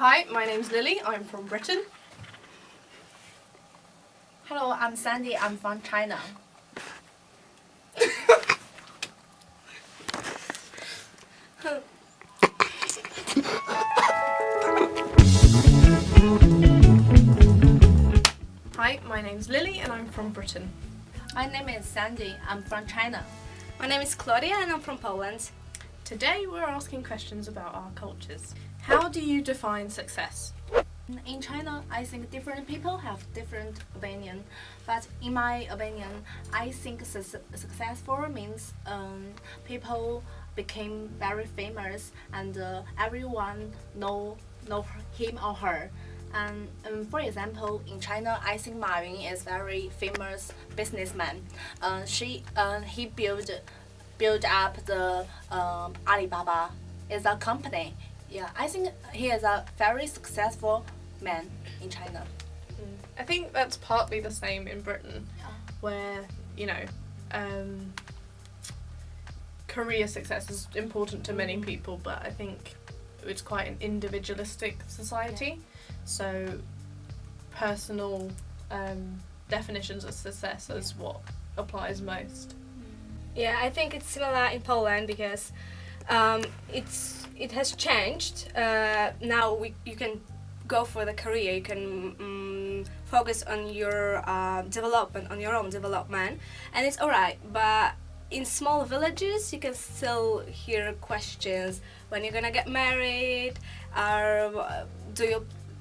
Hi, my name's Lily, I'm from Britain. Hello, I'm Sandy, I'm from China. Hi, my name's Lily and I'm from Britain. My name is Sandy, I'm from China. My name is Claudia and I'm from Poland. Today we're asking questions about our cultures. How do you define success? In China, I think different people have different opinion, but in my opinion, I think successful means people became very famous and everyone know him or her. And for example, in China, I think Ma Yun is very famous businessman. He built up the Alibaba is a company. Yeah, I think he is a very successful man in China. I think that's partly the same in Britain, where, career success is important to many people, but I think it's quite an individualistic society. So personal definitions of success is what applies most. Yeah, I think it's similar in Poland because it has changed. Now you can go for the career. You can focus on your development, on your own development, and it's alright. But in small villages, you can still hear questions when you're gonna get married, or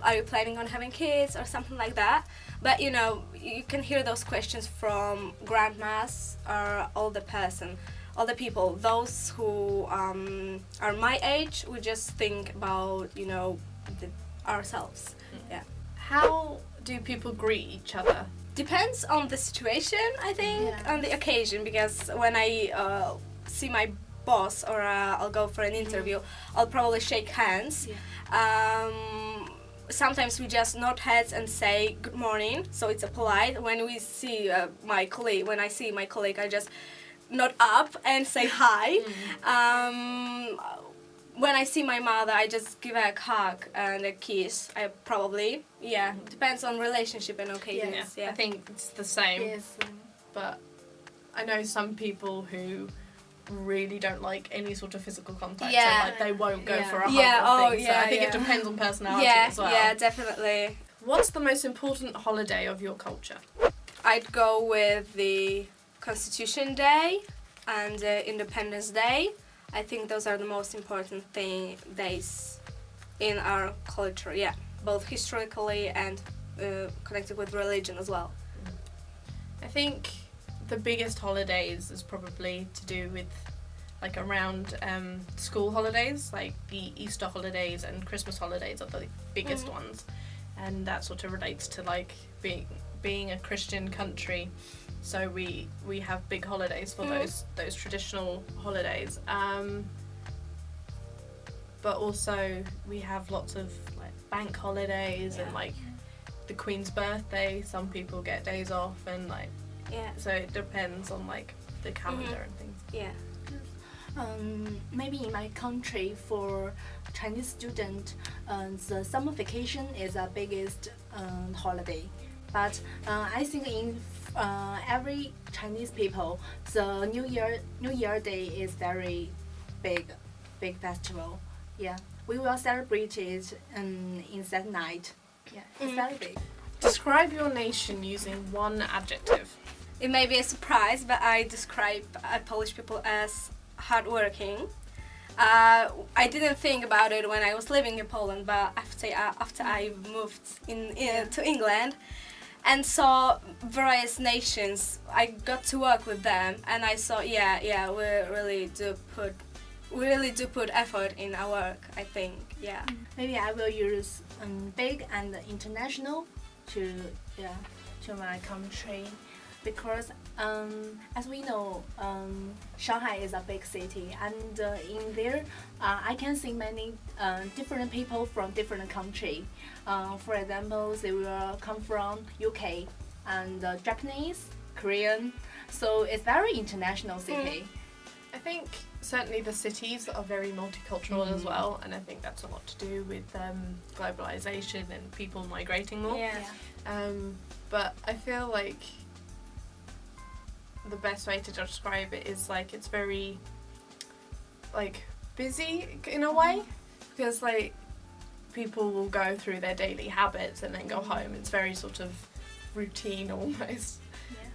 are you planning on having kids or something like that. But you can hear those questions from grandmas or older people. Those who are my age, we just think about ourselves. Yeah. How do people greet each other? Depends on the situation, I think, on the occasion, because when I see my boss or I'll go for an interview, I'll probably shake hands. Sometimes we just nod heads and say good morning, so it's a polite. When we see when I see my colleague, I just nod up and say hi. When I see my mother, I just give her a hug and a kiss. Depends on relationship and occasions. I think it's the same. Yes. But I know some people who really don't like any sort of physical contact, so they won't go for a hug or thing. So I think it depends on personality as well. Yeah, definitely. What's the most important holiday of your culture? I'd go with the Constitution Day and Independence Day. I think those are the most important days in our culture, both historically and connected with religion as well. I think the biggest holidays is probably to do with around school holidays, like the Easter holidays and Christmas holidays are the biggest ones, and that sort of relates to being a Christian country. So we have big holidays for those traditional holidays, but also we have lots of bank holidays and the Queen's birthday. Some people get days off and so it depends on the calendar and things. Yeah. Maybe in my country, for Chinese student, the summer vacation is the biggest holiday. But I think in every Chinese people, the New Year Day is very big festival. Yeah, we will celebrate it in that night. Yeah, it's very big. Describe your nation using one adjective. It may be a surprise, but I describe Polish people as hardworking. I didn't think about it when I was living in Poland, but after I moved to England and saw various nations, I got to work with them, and I saw we really do put effort in our work, I think. Yeah. Maybe I will use big and international to my country, because as we know, Shanghai is a big city, and in there I can see many different people from different country. For example, they will come from UK and Japanese, Korean, so it's very international city. I think certainly the cities are very multicultural as well, and I think that's a lot to do with globalization and people migrating more. Yeah. But I feel like the best way to describe it is like it's very like busy in a way, because like people will go through their daily habits and then go home. It's very sort of routine almost.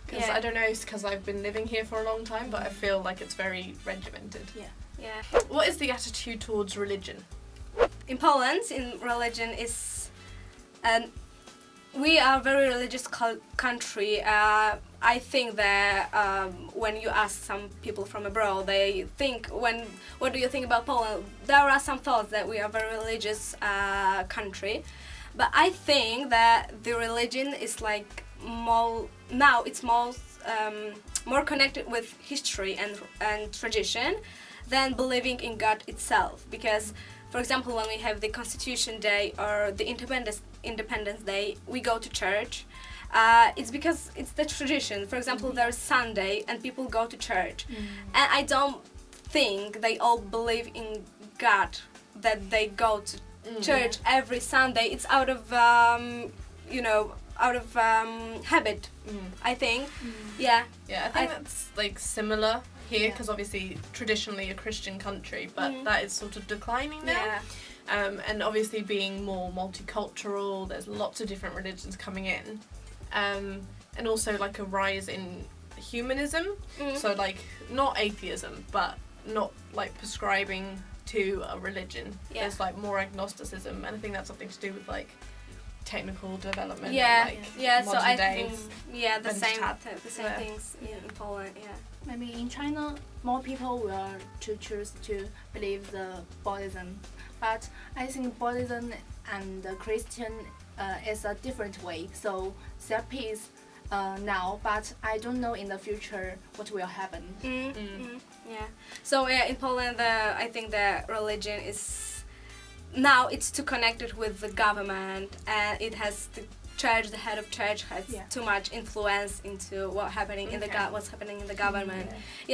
Because I don't know, it's because I've been living here for a long time, but I feel like it's very regimented. Yeah. What is the attitude towards religion? In Poland, in religion is, and we are a very religious country. I think that when you ask some people from abroad, they think, what do you think about Poland? There are some thoughts that we are a very religious country, but I think that the religion is like now it's more connected with history and tradition than believing in God itself. Because, for example, when we have the Constitution Day or the Independence Day, we go to church. It's because it's the tradition. For example, there's Sunday and people go to church, and I don't think they all believe in God, that they go to church every Sunday. It's out of habit, I think. Yeah, I think that's like similar here, because obviously traditionally a Christian country, but that is sort of declining now. And obviously being more multicultural, there's lots of different religions coming in, and also like a rise in humanism, so like not atheism, but not like prescribing to a religion. There's like more agnosticism, and I think that's something to do with like technical development. So I think the same Yeah. things in Poland. Maybe in China, more people will to choose to believe the Buddhism, but I think Buddhism and the Christian is a different way. So there are peace now, but I don't know in the future what will happen. So in Poland, I think the religion is now it's too connected with the government, and it has the church, the head of church has too much influence into what's happening in the government.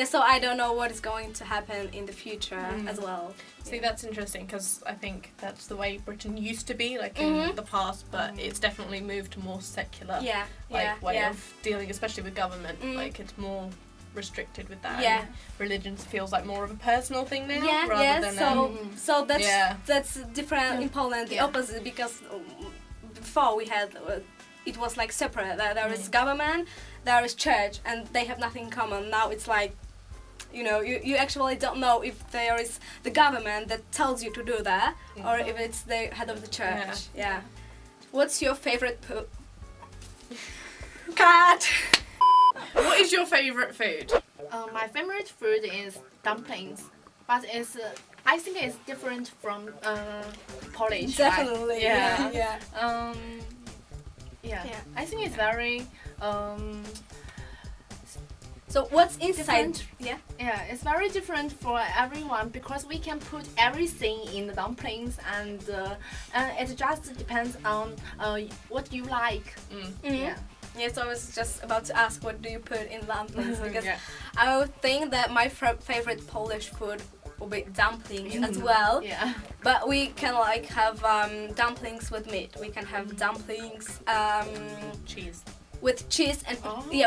So I don't know what is going to happen in the future as well. See, that's interesting, because I think that's the way Britain used to be, like in the past, but it's definitely moved to more secular way of dealing, especially with government. Like it's more restricted with that. And religion feels like more of a personal thing now, rather than so that's different in Poland, the opposite, because before we had it was like separate. There is government, there is church, and they have nothing in common. Now it's like, you actually don't know if there is the government that tells you to do that, or if it's the head of the church. What's your favorite cat? What is your favourite food? My favorite food is dumplings, but I think it's different from Polish. Definitely. Right? I think it's very So what's inside? different. It's very different for everyone, because we can put everything in the dumplings, and it just depends on what you like. So I was just about to ask, what do you put in dumplings? Because I would think that my favorite Polish food will be dumplings as well. But we can like have dumplings with meat. We can have dumplings Cheese. with cheese and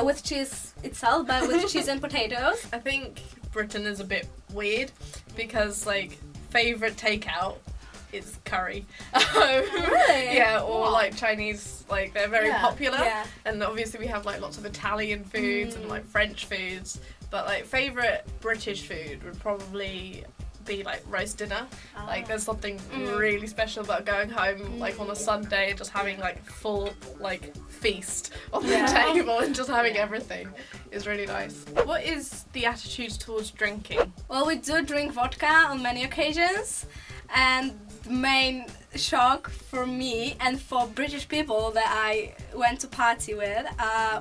with cheese itself, but with cheese and potatoes. I think Britain is a bit weird, because like favourite takeout is curry. Really? Or like Chinese, like they're very popular. And obviously we have like lots of Italian foods and like French foods, but like favourite British food would probably be like roast dinner. Like there's something really special about going home like on a Sunday and just having like full like feast on the table and just having everything is really nice. What is the attitude towards drinking? Well, we do drink vodka on many occasions, and the main shock for me and for British people that I went to party with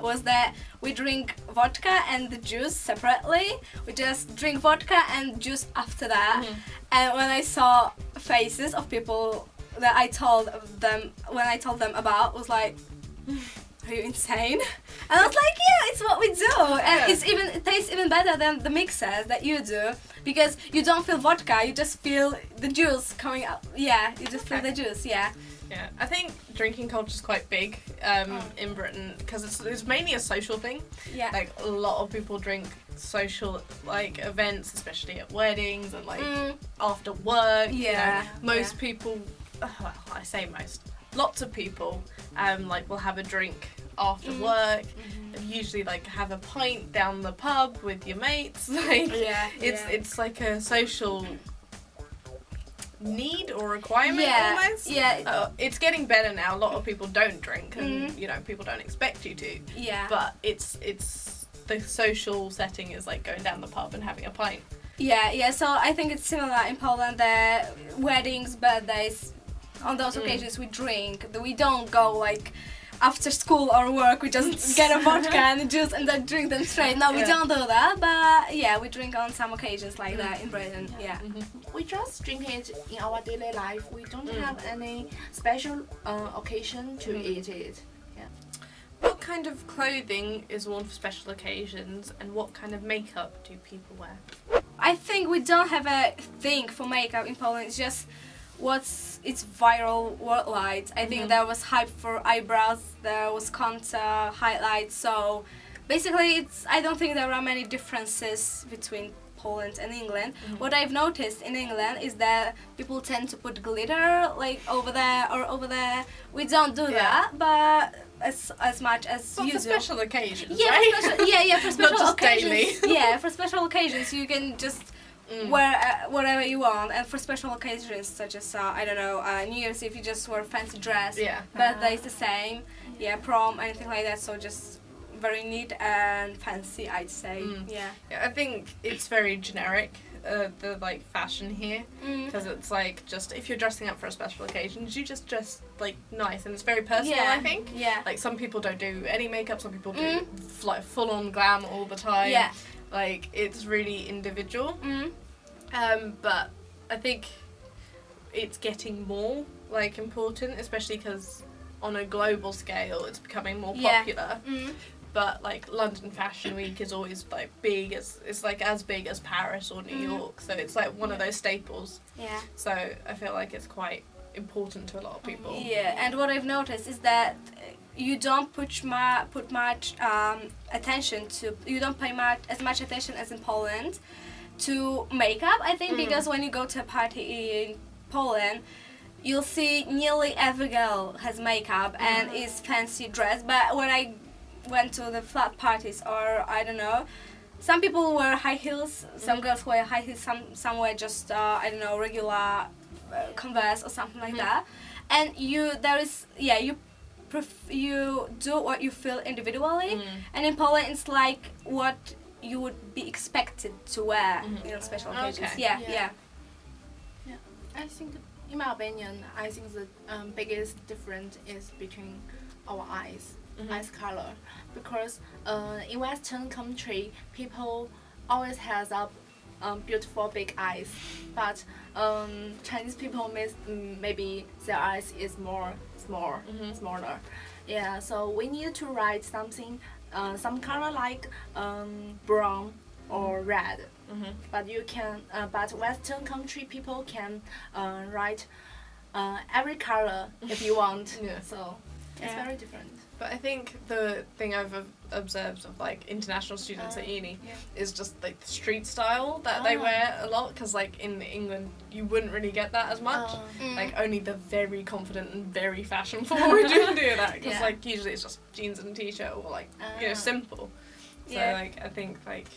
was that we drink vodka and the juice separately. We just drink vodka and juice after that. And when I saw faces of people that I told them about, was like, are you insane? And I was like, yeah, it's what we do, and it tastes even better than the mixes that you do, because you don't feel vodka, you just feel the juice coming up. Yeah, you just feel the juice. Yeah. Yeah, I think drinking culture is quite big in Britain because it's mainly a social thing. Yeah. Like a lot of people drink social like events, especially at weddings and like after work. Yeah. You know, most people, well, I say most, lots of people like will have a drink after work. Usually like have a pint down the pub with your mates. Like it's like a social need or requirement almost. Yeah. It's getting better now. A lot of people don't drink and you know, people don't expect you to. Yeah. But it's the social setting is like going down the pub and having a pint. Yeah. So I think it's similar in Poland. The weddings, birthdays, on those occasions we drink. We don't go like after school or work. We just get a vodka and a juice and then drink them straight. No, we don't do that. But yeah, we drink on some occasions like that in Britain. Yeah. We just drink it in our daily life. We don't have any special occasion to eat it. Yeah. What kind of clothing is worn for special occasions and what kind of makeup do people wear? I think we don't have a thing for makeup in Poland. It's just it's viral worldwide. I think there was hype for eyebrows, there was contour, highlights. So basically, I don't think there are many differences between Poland and England. What I've noticed in England is that people tend to put glitter like over there or over there. We don't do that, but as much as you for do. special occasions, Yeah, right? for special Not just occasions. daily. Yeah, for special occasions you can just wear whatever you want, and for special occasions such as I don't know, New Year's Eve, you just wear a fancy dress. Yeah. Birthday is the same. Yeah, prom, anything like that. So just very neat and fancy, I'd say. Yeah. I think it's very generic, the like fashion here, because it's like just if you're dressing up for a special occasion, you just dress like nice, and it's very personal. I think. Yeah. Like some people don't do any makeup, some people do like full on glam all the time. Yeah. Like it's really individual. But I think it's getting more like important, especially because on a global scale, it's becoming more popular. But like London Fashion Week is always like big. It's like as big as Paris or New York, so it's like one of those staples. Yeah. So I feel like it's quite important to a lot of people. Yeah, and what I've noticed is that you don't put much attention to. You don't pay as much attention as in Poland to makeup. I think because when you go to a party in Poland, you'll see nearly every girl has makeup and is fancy dressed. But when I went to the flat parties, or I don't know, some people wear high heels, some girls wear high heels, some wear just I don't know, regular Converse or something like that. And you do what you feel individually, and in Poland it's like what you would be expected to wear in special occasions. Okay. Yeah. I think, in my opinion, I think the biggest difference is between our eyes color, because in Western country people always has a beautiful big eyes, but Chinese people maybe their eyes is smaller. Yeah, so we need to write something, some color like brown or red. But you can, but Western country people can write every color if you want. So it's very different. But I think the thing I've observed of like international students at uni is just like the street style that they wear a lot, because like in England you wouldn't really get that as much. Like only the very confident and very fashion forward do that, because like usually it's just jeans and t-shirt or like you know, simple. So like I think like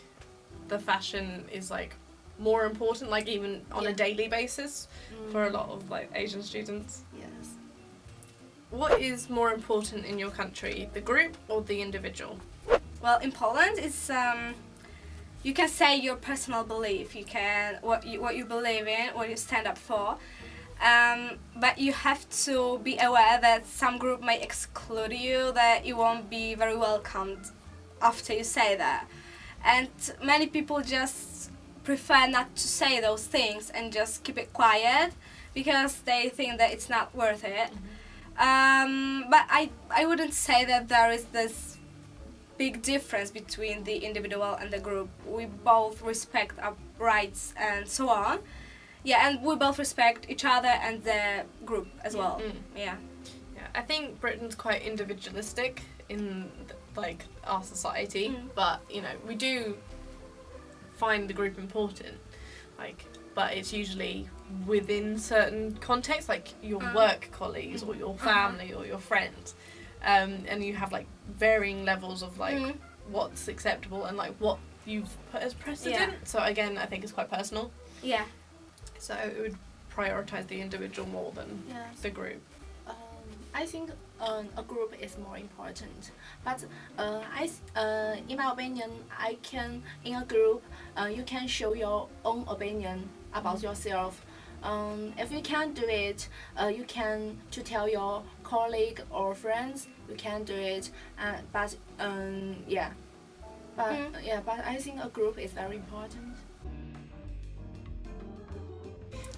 the fashion is like more important, like even on a daily basis for a lot of like Asian students. Yes. What is more important in your country, the group or the individual? Well, in Poland, it's you can say your personal belief. You can what you believe in, what you stand up for, but you have to be aware that some group may exclude you, that you won't be very welcomed after you say that, and many people just prefer not to say those things and just keep it quiet because they think that it's not worth it. But I wouldn't say that there is this big difference between the individual and the group. We both respect our rights and so on. Yeah, and we both respect each other and the group as well. Yeah. Yeah, I think Britain's quite individualistic in like our society, but you know we do find the group important, like, but it's usually within certain contexts, like your work colleagues or your family or your friends, and you have like varying levels of like what's acceptable and like what you've put as precedent. So again, I think it's quite personal. Yeah. So it would prioritize the individual more than the group. I think a group is more important, but in my opinion, in a group, you can show your own opinion about yourself. If you can't do it, you can to tell your colleague or friends. You can do it, but I think a group is very important.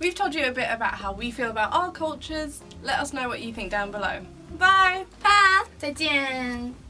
We've told you a bit about how we feel about our cultures. Let us know what you think down below. Bye! 再见。